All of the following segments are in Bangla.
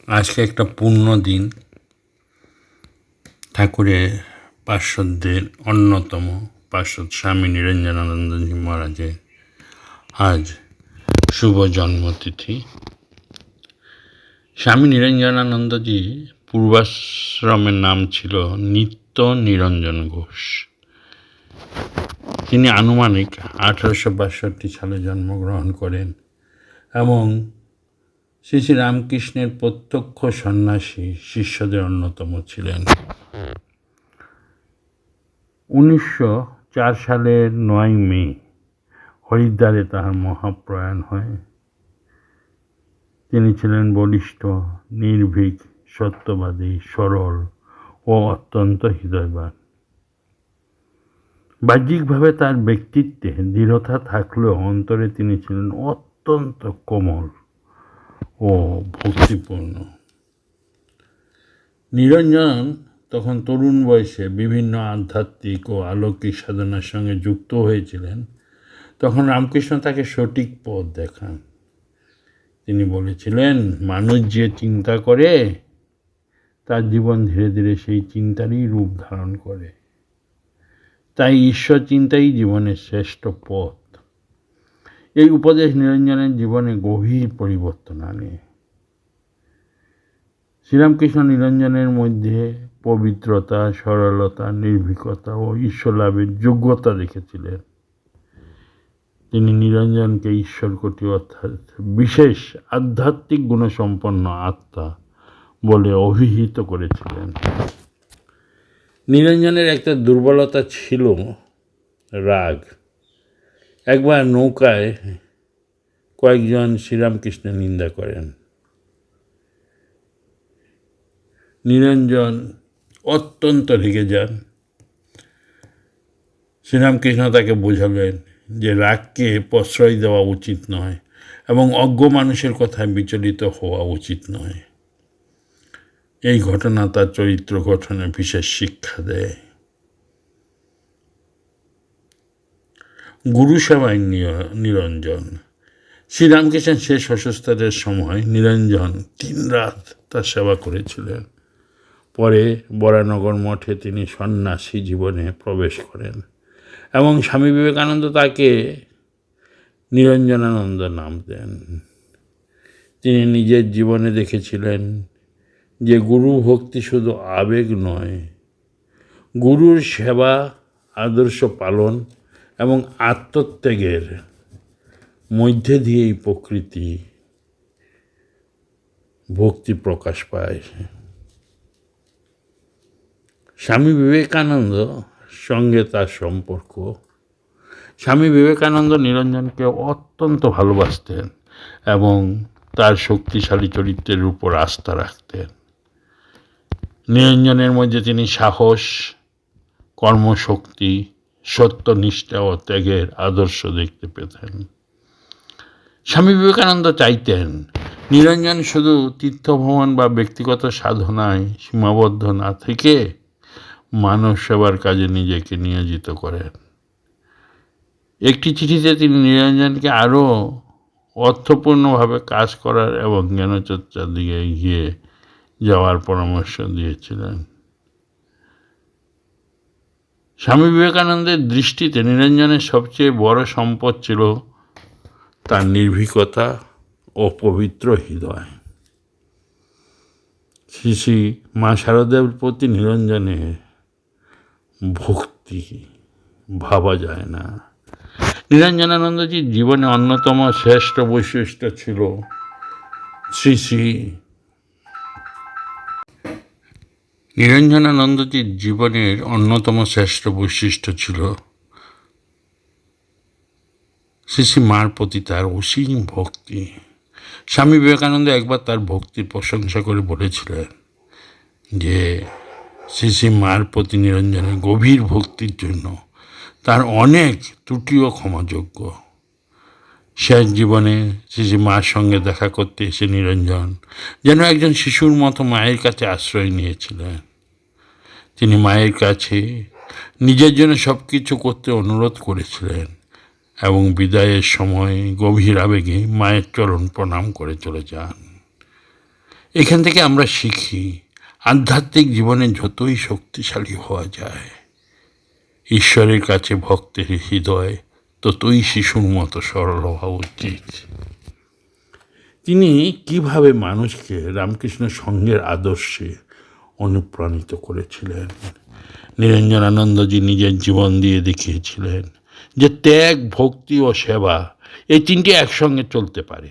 আজকে একটা পূর্ণ দিন। ঠাকুরের পার্শ্বদের অন্যতম পার্শ্বদ স্বামী নিরঞ্জনানন্দজি মহারাজের আজ শুভ জন্মতিথি। স্বামী নিরঞ্জনানন্দজি পূর্বাশ্রমের নাম ছিল নিত্য নিরঞ্জন ঘোষ। তিনি আনুমানিক 1862 সালে জন্মগ্রহণ করেন এবং শ্রী শ্রী রামকৃষ্ণের প্রত্যক্ষ সন্ন্যাসী শিষ্যদের অন্যতম ছিলেন। 1904 সালের 9 মে হরিদ্বারে তাহার মহাপ্রয়াণ হয়। তিনি ছিলেন বলিষ্ঠ, নির্ভীক, সত্যবাদী, সরল ও অত্যন্ত হৃদয়বান। বাহ্যিকভাবে তার ব্যক্তিত্বে দৃঢ়তা থাকলেও অন্তরে তিনি ছিলেন অত্যন্ত কোমল ও ভক্তিপূর্ণ। নিরঞ্জন তখন তরুণ বয়সে বিভিন্ন আধ্যাত্মিক ও আলৌকিক সাধনার সঙ্গে যুক্ত হয়েছিলেন। তখন রামকৃষ্ণ তাকে সঠিক পথ দেখান। তিনি বলেছিলেন, মানুষ যে চিন্তা করে তার জীবন ধীরে ধীরে সেই চিন্তারই রূপ ধারণ করে। তাই ঈশ্বর চিন্তাই জীবনের শ্রেষ্ঠ পথ। এই উপদেশ নিরঞ্জনের জীবনে গভীর পরিবর্তন আনে। শ্রীরামকৃষ্ণ নিরঞ্জনের মধ্যে পবিত্রতা, সরলতা, নির্ভীকতা ও ঈশ্বর লাভের যোগ্যতা দেখেছিলেন। তিনি নিরঞ্জনকে ঈশ্বরকোটি অর্থাৎ বিশেষ আধ্যাত্মিক গুণসম্পন্ন আত্মা বলে অভিহিত করেছিলেন। নিরঞ্জনের একটা দুর্বলতা ছিল রাগ। একবার নৌকায় কয়েকজন শ্রীরামকৃষ্ণের নিন্দা করেন। নিরঞ্জন অত্যন্ত রেগে যান। শ্রীরামকৃষ্ণ তাকে বোঝালেন যে রাগকে প্রশ্রয় দেওয়া উচিত নয় এবং অজ্ঞ মানুষের কথায় বিচলিত হওয়া উচিত নয়। এই ঘটনা তার চরিত্র গঠনে বিশেষ শিক্ষা দেয়। গুরু সেবায় নিরঞ্জন। শ্রীরামকৃষ্ণের শেষ অসুস্থতার সময় নিরঞ্জন 3 রাত তার সেবা করেছিলেন। পরে বরানগর মঠে তিনি সন্ন্যাসী জীবনে প্রবেশ করেন এবং স্বামী বিবেকানন্দ তাকে নিরঞ্জনানন্দ নাম দেন। তিনি নিজের জীবনে দেখেছিলেন যে গুরু ভক্তি শুধু আবেগ নয়, গুরুর সেবা, আদর্শ পালন এবং আত্মত্যাগের মধ্যে দিয়েই প্রকৃতি ভক্তি প্রকাশ পায়। স্বামী বিবেকানন্দ সঙ্গে তার সম্পর্ক। স্বামী বিবেকানন্দ নিরঞ্জনকে অত্যন্ত ভালোবাসতেন এবং তার শক্তিশালী চরিত্রের উপর আস্থা রাখতেন। নিরঞ্জনের মধ্যে তিনি সাহস, কর্মশক্তি, সত্যনিষ্ঠা ও ত্যাগের আদর্শ দেখতে পেতেন। স্বামী বিবেকানন্দ চাইতেন নিরঞ্জন শুধু তীর্থভ্রমণ বা ব্যক্তিগত সাধনায় সীমাবদ্ধ না থেকে মানব সেবার কাজে নিজেকে নিয়োজিত করেন। একটি চিঠিতে তিনি নিরঞ্জনকে আরও অর্থপূর্ণভাবে কাজ করার এবং জ্ঞানচর্চার দিকে এগিয়ে যাওয়ার পরামর্শ দিয়েছিলেন। স্বামী বিবেকানন্দের দৃষ্টিতে নিরঞ্জনের সবচেয়ে বড় সম্পদ ছিল তার নির্ভীকতা ও পবিত্র হৃদয়। শ্রী শ্রী মা শারদার প্রতি নিরঞ্জনের ভক্তি ভাবা যায় না। নিরঞ্জনানন্দজির জীবনে অন্যতম শ্রেষ্ঠ বৈশিষ্ট্য ছিল শ্রী শ্রী নিরঞ্জনানন্দজির জীবনের অন্যতম শ্রেষ্ঠ বৈশিষ্ট্য ছিল শ্রী শ্রী মার প্রতি তার অসীম ভক্তি। স্বামী বিবেকানন্দ একবার তার ভক্তির প্রশংসা করে বলেছিলেন যে শ্রী শ্রী মার প্রতি নিরঞ্জনের গভীর ভক্তির জন্য তার অনেক ত্রুটিও ক্ষমাযোগ্য। শেষ জীবনে শ্রী শ্রী মার সঙ্গে দেখা করতে এসে নিরঞ্জন যেন একজন শিশুর মতো মায়ের কাছে আশ্রয় নিয়েছিলেন। তিনি মায়ের কাছে নিজের জন্য সব কিছু করতে অনুরোধ করেছিলেন এবং বিদায়ের সময় গভীর আবেগে মায়ের চরণ প্রণাম করে চলে যান। এখান থেকে আমরা শিখি আধ্যাত্মিক জীবনে যতই শক্তিশালী হওয়া যায়, ঈশ্বরের কাছে ভক্তের হৃদয় ততই শিশুর মতো সরল হওয়া উচিত। তিনি কিভাবে মানুষকে রামকৃষ্ণ সংঘের আদর্শে অনুপ্রাণিত করেছিলেন। নিরঞ্জনানন্দজি নিজের জীবন দিয়ে দেখিয়েছিলেন যে ত্যাগ, ভক্তি ও সেবা এই তিনটি একসঙ্গে চলতে পারে।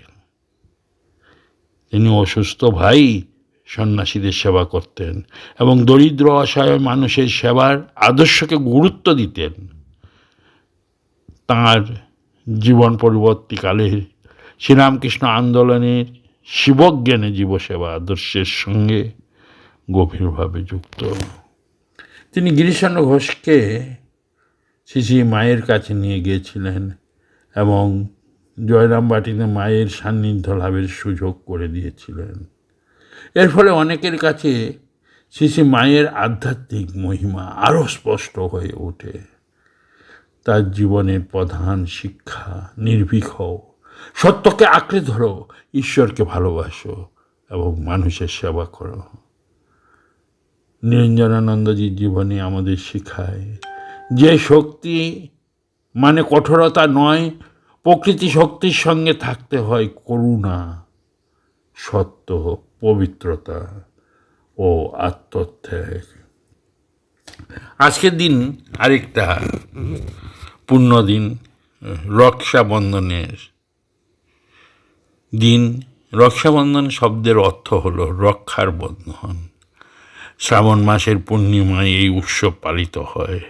তিনি অসুস্থ ভাই সন্ন্যাসীদের সেবা করতেন এবং দরিদ্র অসহায় মানুষের সেবার আদর্শকে গুরুত্ব দিতেন। তাঁর জীবন পরবর্তীকালে শ্রীরামকৃষ্ণ আন্দোলনের শিবজ্ঞানে জীবসেবা আদর্শের সঙ্গে গভীরভাবে যুক্ত। তিনি গিরিশচন্দ্র ঘোষকে শ্রী মায়ের কাছে নিয়ে গিয়েছিলেন এবং জয়রামবাটিতে মায়ের সান্নিধ্য লাভের সুযোগ করে দিয়েছিলেন। এর ফলে অনেকের কাছে শ্রী মায়ের আধ্যাত্মিক মহিমা আরও স্পষ্ট হয়ে ওঠে। তার জীবনের প্রধান শিক্ষা নির্ভীক হও, সত্যকে আঁকড়ে ধরো, ঈশ্বরকে ভালোবাসো এবং মানুষের সেবা করো। নিরঞ্জনানন্দজির জীবনে আমাদের শেখায় যে শক্তি মানে কঠোরতা নয়, প্রকৃতি শক্তির সঙ্গে থাকতে হয় করুণা, সত্য, পবিত্রতা ও আত্মত্যাগ। আজকের দিন আরেকটা পুণ্য দিন, রক্ষাবন্ধনের দিন। রক্ষাবন্ধন শব্দের অর্থ হলো রক্ষার বন্ধন। শ্রাবণ মাসের পূর্ণিমায় এই উৎসব পালিত হয়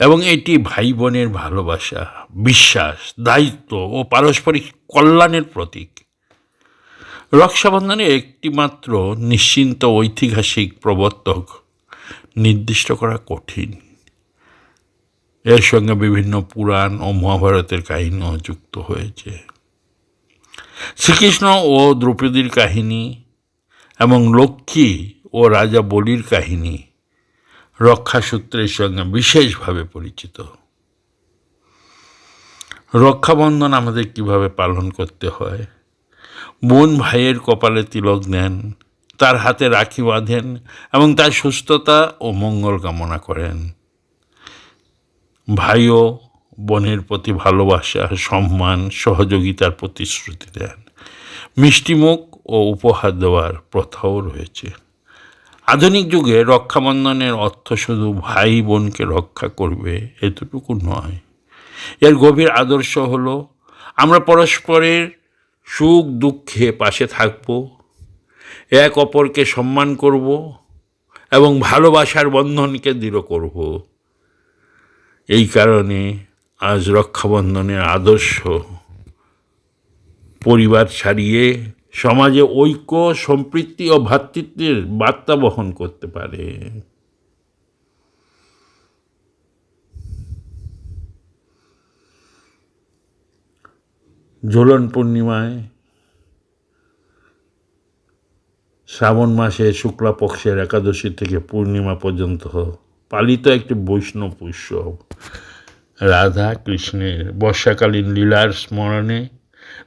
এবং এটি ভাই বোনের ভালোবাসা, বিশ্বাস, দায়িত্ব ও পারস্পরিক কল্যাণের প্রতীক। রক্ষাবন্ধনের একটিমাত্র নিশ্চিন্ত ঐতিহাসিক প্রবর্তক নির্দিষ্ট করা কঠিন। এর সঙ্গে বিভিন্ন পুরাণ ও মহাভারতের কাহিনীও যুক্ত হয়েছে। শ্রীকৃষ্ণ ও দ্রৌপদীর কাহিনী এবং লক্ষ্মী ও রাজা বলির কাহিনী রক্ষাসূত্রের সঙ্গে বিশেষভাবে পরিচিত। রক্ষাবন্ধন আমাদের কিভাবে পালন করতে হয়। বোন ভাইয়ের কপালে তিলক দেন, তার হাতে রাখি বাঁধেন এবং তার সুস্থতা ও মঙ্গল কামনা করেন। ভাইও বোনের প্রতি ভালোবাসা, সম্মান, সহযোগিতার প্রতিশ্রুতি দেন। মিষ্টিমুখ ও উপহার দেওয়ার প্রথাও রয়েছে। আধুনিক যুগে রক্ষাবন্ধনের অর্থ শুধু ভাই বোনকে রক্ষা করবে এতটুকু নয়। এর গভীর আদর্শ হলো আমরা পরস্পরের সুখ দুঃখে পাশে থাকব, এক অপরকে সম্মান করব এবং ভালোবাসার বন্ধনকে দৃঢ় করব। এই কারণে আজ রক্ষাবন্ধনের আদর্শ পরিবার ছাড়িয়ে সমাজে ঐক্য, সম্প্রীতি ও ভ্রাতৃত্বের বার্তা বহন করতে পারে। ঝুলন পূর্ণিমায় শ্রাবণ মাসে শুক্লাপক্ষের একাদশী থেকে পূর্ণিমা পর্যন্ত পালিত একটি বৈষ্ণব উৎসব। রাধা কৃষ্ণের বর্ষাকালীন লীলার স্মরণে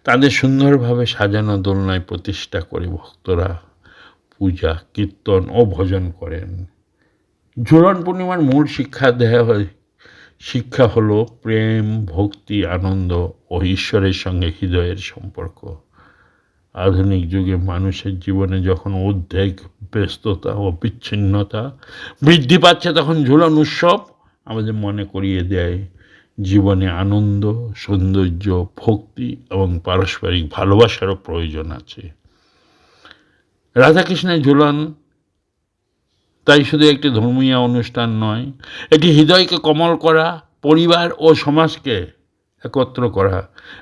তাদের সুন্দরভাবে সাজানো দোলনায় প্রতিষ্ঠা করে ভক্তরা পূজা, কীর্তন ও ভজন করেন। ঝুলন পূর্ণিমার মূল শিক্ষা হলো প্রেম, ভক্তি, আনন্দ ও ঈশ্বরের সঙ্গে হৃদয়ের সম্পর্ক। আধুনিক যুগে মানুষের জীবনে যখন উদ্বেগ, ব্যস্ততা ও বিচ্ছিন্নতা বৃদ্ধি পাচ্ছে, তখন ঝুলন উৎসব আমাদের মনে করিয়ে দেয় জীবনে আনন্দ, সৌন্দর্য, ভক্তি এবং পারস্পরিক ভালোবাসারও প্রয়োজন আছে। রাধাকৃষ্ণের ঝুলন তাই শুধু একটি ধর্মীয় অনুষ্ঠান নয়, এটি হৃদয়কে কোমল করা, পরিবার ও সমাজকে একত্র করা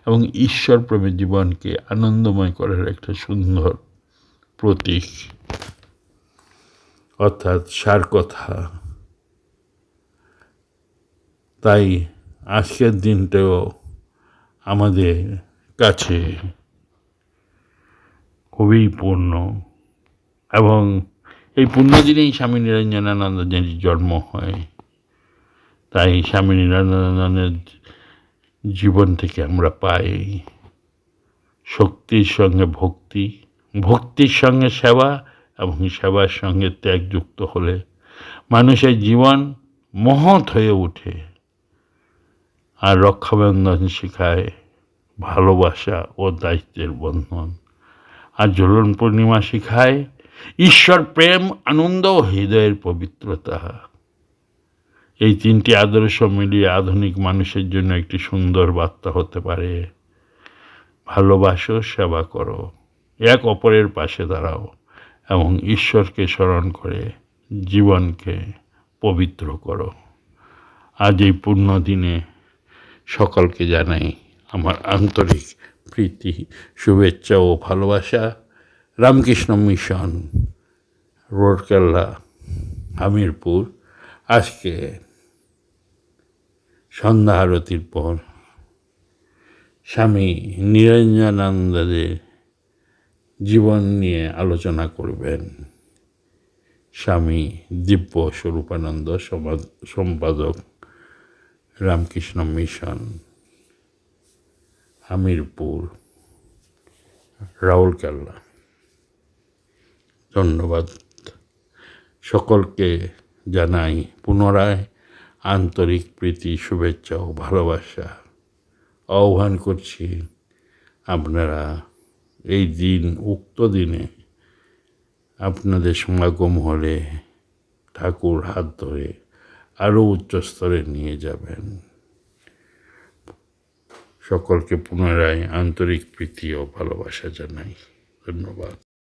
এবং ঈশ্বরপ্রেমী জীবনকে আনন্দময় করার একটা সুন্দর প্রতীক। অর্থাৎ সার কথা, তাই আজকের দিনটাও আমাদের কাছে খুবই পূর্ণ এবং এই পূর্ণ দিনেই স্বামী নিরঞ্জনানন্দের জন্ম হয়। তাই স্বামী নিরঞ্জনানন্দের জীবন থেকে আমরা পাই শক্তির সঙ্গে ভক্তি, ভক্তির সঙ্গে সেবা এবং সেবার সঙ্গে ত্যাগ যুক্ত হলে মানুষের জীবন মহৎ হয়ে ওঠে। আর রক্ষাবন্ধন শেখায় ভালোবাসা ও দায়িত্বের বন্ধন। আর ঝুলন পূর্ণিমা শেখায় ঈশ্বর প্রেম, আনন্দ ও হৃদয়ের পবিত্রতা। এই তিনটি আদর্শ মিলিয়ে আধুনিক মানুষের জন্য একটি সুন্দর বার্তা হতে পারে। ভালোবাসো, সেবা করো, এক অপরের পাশে দাঁড়াও এবং ঈশ্বরকে স্মরণ করে জীবনকে পবিত্র করো। আজ এই পুণ্য দিনে সকলকে জানাই আমার আন্তরিক প্রীতি, শুভেচ্ছা ও ভালোবাসা। রামকৃষ্ণ মিশন, রোডকেল্লা, হামিরপুর। আজকে সন্ধ্যা আরতির পর স্বামী নিরঞ্জনানন্দের জীবন নিয়ে আলোচনা করবেন স্বামী দিব্য স্বরূপানন্দ, সম্পাদক, রামকৃষ্ণ মিশন, হামিরপুর, রাউরকেল্লা। ধন্যবাদ সকলকে জানাই পুনরায় আন্তরিক প্রীতি, শুভেচ্ছা ও ভালোবাসা। আহ্বান করছি আপনারা এই দিন, উক্ত দিনে আপনাদের সমাগম হলে ঠাকুর হাত ধরে আরও উচ্চ স্তরে নিয়ে যাবেন। সকলকে পুনরায় আন্তরিক প্রীতি ও ভালোবাসা জানাই। ধন্যবাদ।